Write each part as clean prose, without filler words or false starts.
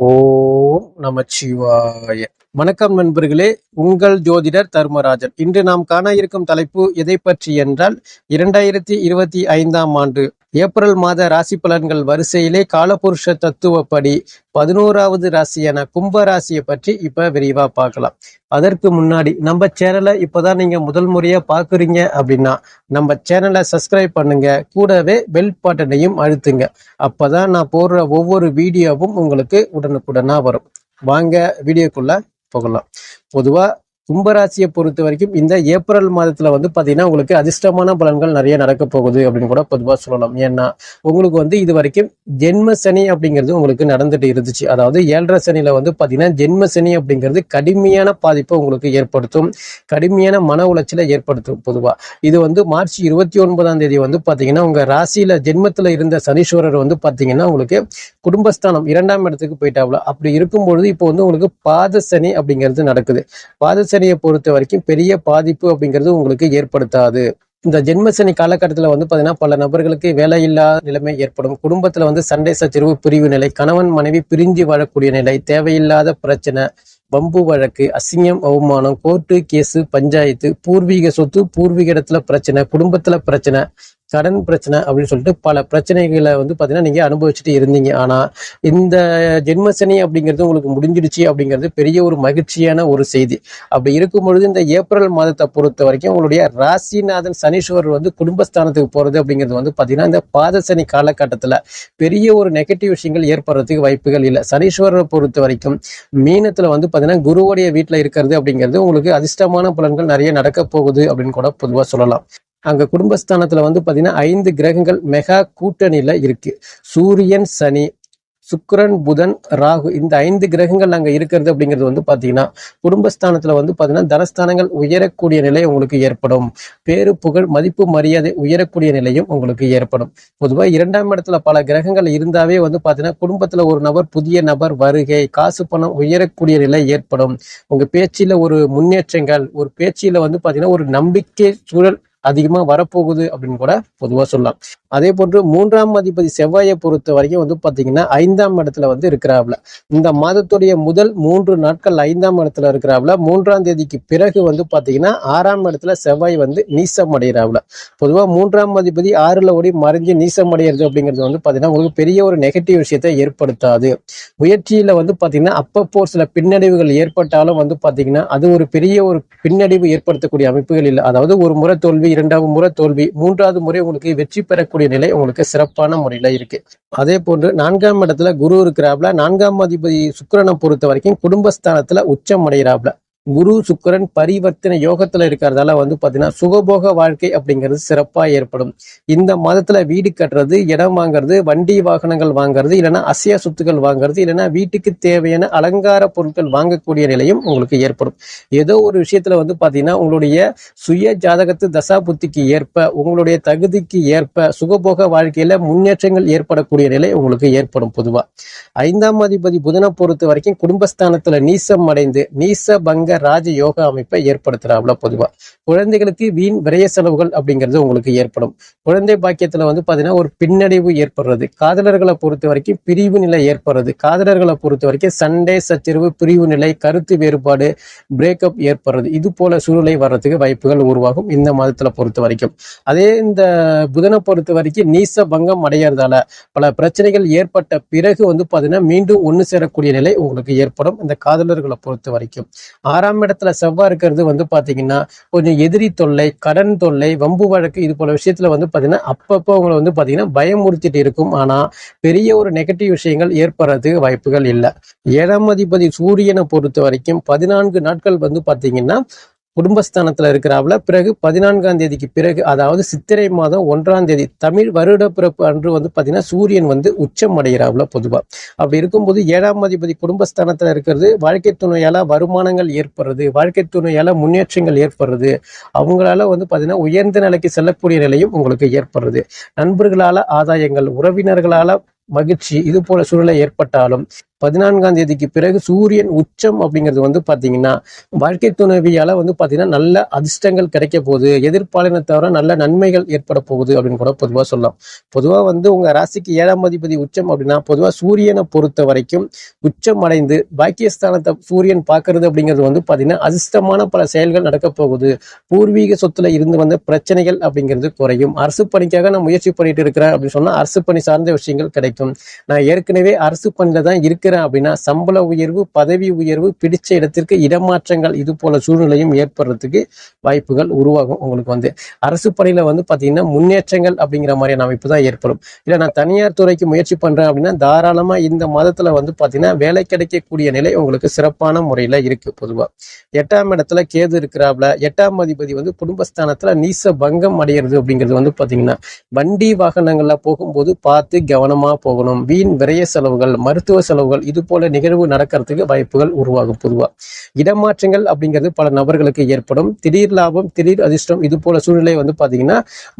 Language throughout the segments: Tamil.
ஓம் நமச்சிவாய. வணக்கம் நண்பர்களே, உங்கள் ஜோதிடர் தர்மராஜன். இன்று நாம் காண இருக்கும் தலைப்பு எதை பற்றி என்றால் 2025ஆம் ஆண்டு ஏப்ரல் மாத ராசி பலன்கள் வரிசையிலே காலபுருஷ தத்துவப்படி 11வது ராசியான கும்ப ராசியை பற்றி இப்ப விரிவா பார்க்கலாம். அதற்கு முன்னாடி நம்ம சேனலை இப்பதான் நீங்க முதல் முறையா பாக்குறீங்க அப்படின்னா நம்ம சேனலை சப்ஸ்கிரைப் பண்ணுங்க, கூடவே பெல் பட்டனையும் அழுத்துங்க. அப்பதான் நான் போடுற ஒவ்வொரு வீடியோவும் உங்களுக்கு உடனுக்குடனா வரும். வாங்க வீடியோக்குள்ள போகலாம். பொதுவா கும்பராசியை பொறுத்த வரைக்கும் இந்த ஏப்ரல் மாதத்துல பாத்தீங்கன்னா உங்களுக்கு அதிர்ஷ்டமான பலன்கள் நிறைய நடக்க போகுது அப்படின்னு கூட பொதுவா சொல்லலாம். ஏன்னா உங்களுக்கு இது வரைக்கும் ஜென்ம சனி அப்படிங்கிறது உங்களுக்கு நடந்துட்டு இருந்துச்சு. அதாவது 7.5 சனியில பாத்தீங்கன்னா ஜென்ம சனி அப்படிங்கிறது கடுமையான பாதிப்பை உங்களுக்கு ஏற்படுத்தும், கடுமையான மன உளைச்சலை ஏற்படுத்தும். பொதுவா இது மார்ச் 29ஆம் தேதி பாத்தீங்கன்னா உங்க ராசியில ஜென்மத்துல இருந்த சனீஸ்வரர் பாத்தீங்கன்னா உங்களுக்கு குடும்பஸ்தானம் 2ஆம் இடத்துக்கு போயிட்டாப்ல. அப்படி இருக்கும்பொழுது இப்போ உங்களுக்கு பாத சனி அப்படிங்கிறது நடக்குது. பாத சனியை பொறுத்த வரைக்கும் பெரிய பாதிப்பு அப்படிங்கிறது உங்களுக்கு ஏற்படுத்தாது. இந்த ஜென்மசனி காலகட்டத்தில் பாத்தீங்கன்னா பல நபர்களுக்கு வேலையில்லா நிலைமை ஏற்படும். குடும்பத்துல சண்டை சச்சரவு, பிரிவு நிலை, கணவன் மனைவி பிரிஞ்சு வாழக்கூடிய நிலை, தேவையில்லாத பிரச்சனை, வம்பு வழக்கு, அசிங்கம், அவமானம், கோர்ட்டு கேஸு, பஞ்சாயத்து, பூர்வீக சொத்து, பூர்வீக இடத்துல பிரச்சனை, குடும்பத்துல பிரச்சனை, கடன் பிரச்சனை அப்படின்னு சொல்லிட்டு பல பிரச்சனைகளை பாத்தீங்கன்னா நீங்க அனுபவிச்சுட்டு இருந்தீங்க. ஆனா இந்த ஜென்மசனி அப்படிங்கிறது உங்களுக்கு முடிஞ்சிடுச்சு அப்படிங்கிறது பெரிய ஒரு மகிழ்ச்சியான ஒரு செய்தி. அப்படி இருக்கும் பொழுது இந்த ஏப்ரல் மாதத்தை பொறுத்த வரைக்கும் உங்களுடைய ராசிநாதன் சனீஸ்வரர் குடும்பஸ்தானத்துக்கு போறது அப்படிங்கிறது பாத்தீங்கன்னா இந்த பாத சனி காலகட்டத்துல பெரிய ஒரு நெகட்டிவ் விஷயங்கள் ஏற்படுறதுக்கு வாய்ப்புகள் இல்லை. சனீஸ்வரரை பொறுத்த வரைக்கும் மீனத்துல பாத்தீங்கன்னா குருவுடைய வீட்டுல இருக்கிறது அப்படிங்கிறது உங்களுக்கு அதிர்ஷ்டமான பலன்கள் நிறைய நடக்க போகுது அப்படின்னு கூட பொதுவா சொல்லலாம். அங்க குடும்பஸ்தானத்துல பாத்தீங்கன்னா 5 கிரகங்கள் மெகா கூட்டணியில இருக்கு. சூரியன், சனி, சுக்கிரன், புதன், ராகு, இந்த 5 கிரகங்கள் அங்க இருக்கிறது அப்படிங்கிறது பாத்தீங்கன்னா குடும்பஸ்தானத்துல பாத்தீங்கன்னா தனஸ்தானங்கள் உயரக்கூடிய நிலை உங்களுக்கு ஏற்படும். பேரு, புகழ், மதிப்பு, மரியாதை உயரக்கூடிய நிலையும் உங்களுக்கு ஏற்படும். பொதுவா 2ஆம் இடத்துல பல கிரகங்கள் இருந்தாவே பாத்தீங்கன்னா குடும்பத்துல ஒரு நபர், புதிய நபர் வருகை, காசு பணம் உயரக்கூடிய நிலை ஏற்படும். உங்க பேச்சில ஒரு முன்னேற்றங்கள், ஒரு பேச்சில பாத்தீங்கன்னா ஒரு நம்பிக்கை சூழல் அதிகமா வரப்போகுது அப்படின்னு கூட பொதுவா சொல்லலாம். அதே போன்று 3ஆம் அதிபதி செவ்வாயை பொறுத்த வரைக்கும் பாத்தீங்கன்னா 5ஆம் இடத்துல இருக்கிறாப்ல. இந்த மாதத்துடைய முதல் 3 நாட்கள் 5ஆம் இடத்துல இருக்கிறாப்ல. 3ஆம் தேதிக்கு பிறகு பாத்தீங்கன்னா 6ஆம் இடத்துல செவ்வாய் நீசம் அடைகிறாப்ல. பொதுவா 3ஆம் அதிபதி 6ல ஓடி மறைஞ்சு நீசம் அடைகிறது அப்படிங்கிறது பாத்தீங்கன்னா உங்களுக்கு பெரிய ஒரு நெகட்டிவ் விஷயத்தை ஏற்படுத்தாது. முயற்சியில பாத்தீங்கன்னா அப்பப்போ சில பின்னடைவுகள் ஏற்பட்டாலும் பாத்தீங்கன்னா அது ஒரு பெரிய ஒரு பின்னடைவு ஏற்படுத்தக்கூடிய அமைப்புகள் இல்லை. அதாவது ஒரு முறை தோல்வி, 2வது முறை தோல்வி, 3வது முறை உங்களுக்கு வெற்றி பெறக்கூடிய நிலை உங்களுக்கு சிறப்பான முறையில இருக்கு. அதே போன்று 4ஆம் இடத்துல குரு இருக்கிறாப்ல. 4ஆம் அதிபதி சுக்கிரனை பொறுத்த வரைக்கும் குடும்பஸ்தானத்துல உச்சம் அடைகிறாப்ல. குரு சுக்கிரன் பரிவர்த்தனை யோகத்துல இருக்கிறதால பாத்தீங்கன்னா சுகபோக வாழ்க்கை அப்படிங்கிறது சிறப்பா ஏற்படும். இந்த மாதத்துல வீடு கட்டுறது, இடம் வாங்குறது, வண்டி வாகனங்கள் வாங்குறது, இல்லைன்னா அசையா சொத்துக்கள் வாங்குறது, இல்லைன்னா வீட்டுக்கு தேவையான அலங்கார பொருட்கள் வாங்கக்கூடிய நிலையும் உங்களுக்கு ஏற்படும். ஏதோ ஒரு விஷயத்துல பாத்தீங்கன்னா உங்களுடைய சுய ஜாதகத்து தசா புத்திக்கு ஏற்ப, உங்களுடைய தகுதிக்கு ஏற்ப சுகபோக வாழ்க்கையில முன்னேற்றங்கள் ஏற்படக்கூடிய நிலை உங்களுக்கு ஏற்படும். பொதுவா 5ஆம் அதிபதி புதனை பொறுத்த வரைக்கும் குடும்பஸ்தானத்துல நீசம் அடைந்து நீச பங்க ராஜ யோக அமைப்பை ஏற்படுத்துறாப்ல. பொதுவா குழந்தைகளுக்கு வீண் விரய செலவுகள் அப்படிங்கிறது உங்களுக்கு ஏற்படும். குழந்தை பாக்கியத்துல பாத்தீங்கன்னா ஒரு பின்னடைவு ஏற்படுறது. காதலர்களை பொறுத்த வரைக்கும் பிரிவு நிலை ஏற்படுறது. காதலர்களை பொறுத்த வரைக்கும் சண்டை சச்சரவு, பிரிவு நிலை, கருத்து வேறுபாடு, பிரேக்கப் ஏற்படுறது, இது போல சூழ்நிலை வர்றதுக்கு வாய்ப்புகள் உருவாகும் இந்த மாதத்துல பொறுத்த வரைக்கும். அதே இந்த புதனை பொறுத்த வரைக்கும் நீச பங்கம் அடையறதால பல பிரச்சனைகள் ஏற்பட்ட பிறகு பாத்தீங்கன்னா மீண்டும் ஒண்ணு சேரக்கூடிய நிலை உங்களுக்கு ஏற்படும் இந்த காதலர்களை பொறுத்த வரைக்கும். 6ஆம் இடத்துல செவ்வாய் இருக்கிறது பாத்தீங்கன்னா கொஞ்சம் எதிரி தொல்லை, கடன் தொல்லை, வம்பு வழக்கு, இது போல விஷயத்துல பாத்தீங்கன்னா அப்பப்போ அவங்களை பாத்தீங்கன்னா பயமுறுத்திட்டு இருக்கும். ஆனா பெரிய ஒரு நெகட்டிவ் விஷயங்கள் ஏற்படுறதுக்கு வாய்ப்புகள் இல்லை. 7ஆம் அதிபதி சூரியனை பொறுத்த வரைக்கும் 14 நாட்கள் பாத்தீங்கன்னா குடும்பஸ்தானத்துல இருக்கிறாப்ல. பிறகு 14ஆம் தேதிக்கு பிறகு, அதாவது சித்திரை மாதம் 1ஆம் தேதி தமிழ் வருட பிறப்பு அன்று பாத்தீங்கன்னா சூரியன் உச்சம் அடைகிறாப்ல. பொதுவா அப்படி இருக்கும்போது 7ஆம் அதிபதி குடும்பஸ்தானத்துல இருக்கிறது வாழ்க்கை துணையால வருமானங்கள் ஏற்படுறது, வாழ்க்கை துணையால முன்னேற்றங்கள் ஏற்படுறது, அவங்களால பாத்தீங்கன்னா உயர்ந்த நிலைக்கு செல்லக்கூடிய நிலையும் உங்களுக்கு ஏற்படுறது. நண்பர்களால ஆதாயங்கள், உறவினர்களால மகிழ்ச்சி, இது போல சூழ்நிலை ஏற்பட்டாலும் 14ஆம் தேதிக்கு பிறகு சூரியன் உச்சம் அப்படிங்கிறது வந்து பாத்தீங்கன்னா வாழ்க்கை துணைவியால வந்து பாத்தீங்கன்னா நல்ல அதிர்ஷ்டங்கள் கிடைக்க போகுது, எதிர்பாலினத்தவர நல்ல நன்மைகள் ஏற்பட போகுது அப்படின்னு கூட பொதுவா சொல்லலாம். பொதுவா வந்து உங்க ராசிக்கு 7ஆம் அதிபதி உச்சம் அப்படின்னா பொதுவா சூரியனை பொறுத்த வரைக்கும் உச்சம் அடைந்து பாக்கியஸ்தானத்தை சூரியன் பார்க்கறது அப்படிங்கிறது வந்து பாத்தீங்கன்னா அதிர்ஷ்டமான பல செயல்கள் நடக்க போகுது. பூர்வீக சொத்துல இருந்து வந்த பிரச்சனைகள் அப்படிங்கிறது குறையும். அரசு பணிக்காக நான் முயற்சி பண்ணிட்டு இருக்கிறேன் அப்படின்னு சொன்னா அரசு பணி சார்ந்த விஷயங்கள் கிடைக்கும். நான் ஏற்கனவே அரசு பணியில தான் இருக்கிறேன் அப்படின்னா சம்பள உயர்வு, பதவி உயர்வு, பிடிச்ச இடத்திற்கு இடமாற்றங்கள் இது போல சூழ்நிலையும் ஏற்படுறதுக்கு வாய்ப்புகள் உருவாகும். உங்களுக்கு வந்து அரசு பணியில வந்து பாத்தீங்கன்னா முன்னேற்றங்கள் அப்படிங்கிற மாதிரியான அமைப்பு தான் ஏற்படும். இல்ல நான் தனியார் துறைக்கு முயற்சி பண்றேன் அப்படின்னா தாராளமா இந்த மாதத்துல வந்து பாத்தீங்கன்னா வேலை கிடைக்கக்கூடிய நிலை உங்களுக்கு சிறப்பான முறையில இருக்கு. பொதுவா 8ஆம் இடத்துல கேது இருக்கிறாப்ல, 8ஆம் அதிபதி வந்து குடும்பஸ்தானத்துல நீச பங்கம் அடைகிறது அப்படிங்கிறது வந்து பாத்தீங்கன்னா வண்டி வாகனங்கள்ல போகும்போது பார்த்து கவனமா போகணும். வீண் விரைய செலவுகள், மருத்துவ செலவுகள் இது போல நிகழ்வு நடக்கிறதுக்கு வாய்ப்புகள் உருவாகும். பொதுவா இடமாற்றங்கள் அப்படிங்கிறது பல நபர்களுக்கு ஏற்படும். திடீர் லாபம், திடீர் அதிர்ஷ்டம் இது போல சூழ்நிலை வந்து பாத்தீங்கன்னா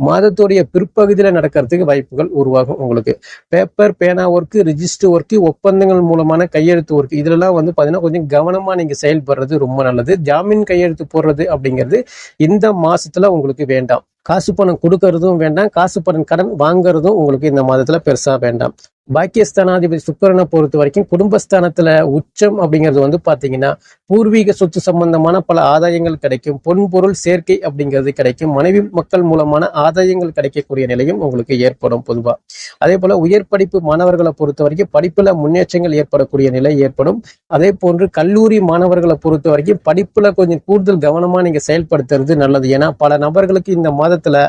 மாதத்துடைய பிற்பகுதியில நடக்கிறதுக்கு வாய்ப்புகள் உருவாகும். உங்களுக்கு பேப்பர் பேனா ஒர்க்கு, ரிஜிஸ்டர் ஒர்க்கு, ஒப்பந்தங்கள் மூலமான கையெழுத்து ஒர்க்கு இதுலலாம் வந்து பாத்தீங்கன்னா கொஞ்சம் கவனமா நீங்க செயல்படுறது ரொம்ப நல்லது. ஜாமீன் கையெழுத்து போடுறது அப்படிங்கிறது இந்த மாசத்துல உங்களுக்கு வேண்டாம். காசு பணம் கொடுக்கறதும் வேண்டாம், காசு பணம் கடன் வாங்குறதும் உங்களுக்கு இந்த மாதத்துல பெருசா வேண்டாம். பாக்கியஸ்தானாதிபதி சுக்கிரனை பொறுத்த வரைக்கும் குடும்பஸ்தானத்துல உச்சம் அப்படிங்கிறது வந்து பாத்தீங்கன்னா பூர்வீக சொத்து சம்பந்தமான பல ஆதாயங்கள் கிடைக்கும். பொன்பொருள் சேர்க்கை அப்படிங்கிறது கிடைக்கும். மனைவி மக்கள் மூலமான ஆதாயங்கள் கிடைக்கக்கூடிய நிலையும் உங்களுக்கு ஏற்படும். பொதுவா அதே போல உயர் படிப்பு மாணவர்களை பொறுத்த வரைக்கும் படிப்புல முன்னேற்றங்கள் ஏற்படக்கூடிய நிலை ஏற்படும். அதே போன்று கல்லூரி மாணவர்களை பொறுத்த வரைக்கும் படிப்புல கொஞ்சம் கூடுதல் கவனமா நீங்க செயல்படுத்துறது நல்லது. ஏன்னா பல நபர்களுக்கு இந்த மாதத்துல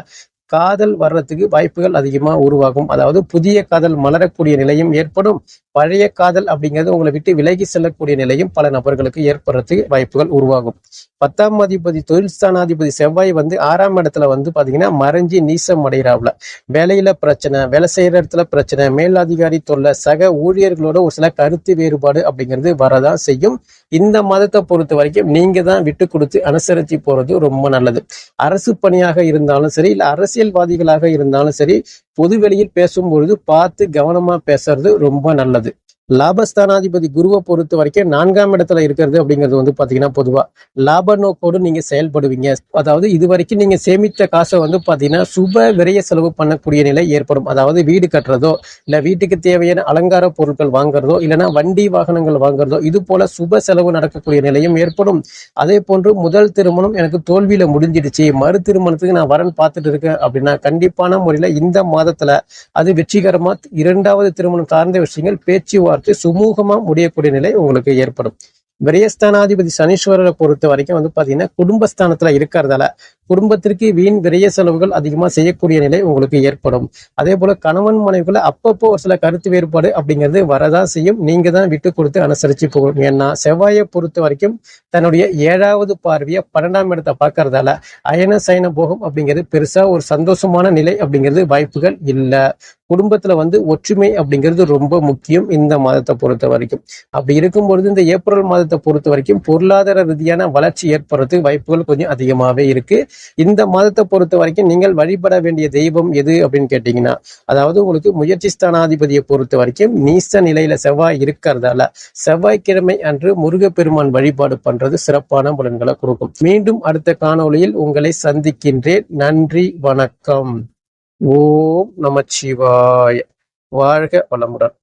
காதல் வர்றதுக்கு வாய்ப்புகள் அதிகமா உருவாகும். அதாவது புதிய காதல் மலரக்கூடிய நிலையும் ஏற்படும். பழைய காதல் அப்படிங்கிறது உங்களை விட்டு விலகி செல்லக்கூடிய நிலையும் பல நபர்களுக்கு ஏற்படுறதுக்கு வாய்ப்புகள் உருவாகும். 10ஆம் அதிபதி தொழில் ஸ்தானாதிபதி செவ்வாய் வந்து 6ஆம் இடத்துல வந்து பாத்தீங்கன்னா மறைஞ்சி நீசம் அடைகிறாப்ல. வேலையில பிரச்சனை, வேலை செய்யற இடத்துல பிரச்சனை, மேலதிகாரி தொல்லை, சக ஊழியர்களோட ஒரு சில கருத்து வேறுபாடு அப்படிங்கிறது வரதான் செய்யும். இந்த மாதத்தை பொறுத்த வரைக்கும் நீங்க தான் விட்டு கொடுத்து அனுசரிச்சு போறது ரொம்ப நல்லது. அரசு பணியாக இருந்தாலும் சரி, இல்ல அரசியல்வாதிகளாக இருந்தாலும் சரி, பொதுவெளியில் பேசும்பொழுது பார்த்து கவனமா பேசுறது ரொம்ப நல்லது. லாபஸ்தானாதிபதி குருவை பொறுத்த வரைக்கும் 4ஆம் இடத்துல இருக்கிறது அப்படிங்கிறது வந்து பாத்தீங்கன்னா பொதுவா லாப நோக்கோடு நீங்க செயல்படுவீங்க. அதாவது இது வரைக்கும் நீங்க சேமித்த காசை வந்து பாத்தீங்கன்னா சுப விரைய செலவு பண்ணக்கூடிய நிலை ஏற்படும். அதாவது வீடு கட்டுறதோ, இல்ல வீட்டுக்கு தேவையான அலங்கார பொருட்கள் வாங்குறதோ, இல்லைன்னா வண்டி வாகனங்கள் வாங்குறதோ இது போல சுப செலவு நடக்கக்கூடிய நிலையும் ஏற்படும். அதே போன்று முதல் திருமணம் எனக்கு தோல்வியில முடிஞ்சிடுச்சு, மறு திருமணத்துக்கு நான் வரன் பார்த்துட்டு இருக்கேன் அப்படின்னா கண்டிப்பான முறையில இந்த மாதத்துல அது வெற்றிகரமா 2வது திருமணம் சார்ந்த விஷயங்கள் பேச்சுவார்த்தை சுமூகமா முடியக்கூடிய நிலை உங்களுக்கு ஏற்படும். விரயஸ்தானாதிபதி சனீஸ்வரரை பொறுத்த வரைக்கும் வந்து பாத்தீங்கன்னா குடும்பஸ்தானத்துல இருக்கிறதால குடும்பத்திற்கு வீண் விரைய செலவுகள் அதிகமா செய்யக்கூடிய நிலை உங்களுக்கு ஏற்படும். அதே போல கணவன் மனைவிக்குள்ள அப்பப்போ ஒரு சில கருத்து வேறுபாடு அப்படிங்கிறது வரதான் செய்யும். நீங்க தான் விட்டு கொடுத்து அனுசரிச்சு போகணும். ஏன்னா செவ்வாயை பொறுத்த வரைக்கும் தன்னுடைய 7வது பார்வையை 12ஆம் இடத்தை பார்க்கறதால அயன சயன போகம் அப்படிங்கிறது பெருசா ஒரு சந்தோஷமான நிலை அப்படிங்கிறது வாய்ப்புகள் இல்லை. குடும்பத்துல வந்து ஒற்றுமை அப்படிங்கிறது ரொம்ப முக்கியம் இந்த மாதத்தை பொறுத்த வரைக்கும். அப்படி இருக்கும்பொழுது இந்த ஏப்ரல் மாதத்தை பொறுத்த வரைக்கும் பொருளாதார ரீதியான வளர்ச்சி ஏற்படுறதுக்கு வாய்ப்புகள் கொஞ்சம் அதிகமாவே இருக்கு. இந்த மாதத்தை பொறுத்த வரைக்கும் நீங்கள் வழிபட வேண்டிய தெய்வம் எது அப்படின்னு கேட்டீங்கன்னா, அதாவது உங்களுக்கு முயற்சி ஸ்தானாதிபதியை பொறுத்த வரைக்கும் நீச நிலையில செவ்வாய் இருக்கிறதால செவ்வாய்க்கிழமை அன்று முருகப்பெருமான் வழிபாடு பண்றது சிறப்பான பலன்களை கொடுக்கும். மீண்டும் அடுத்த காணொளியில் உங்களை சந்திக்கின்றேன். நன்றி, வணக்கம். ஓம் நமச்சிவாய. வாழ்க வளமுடன்.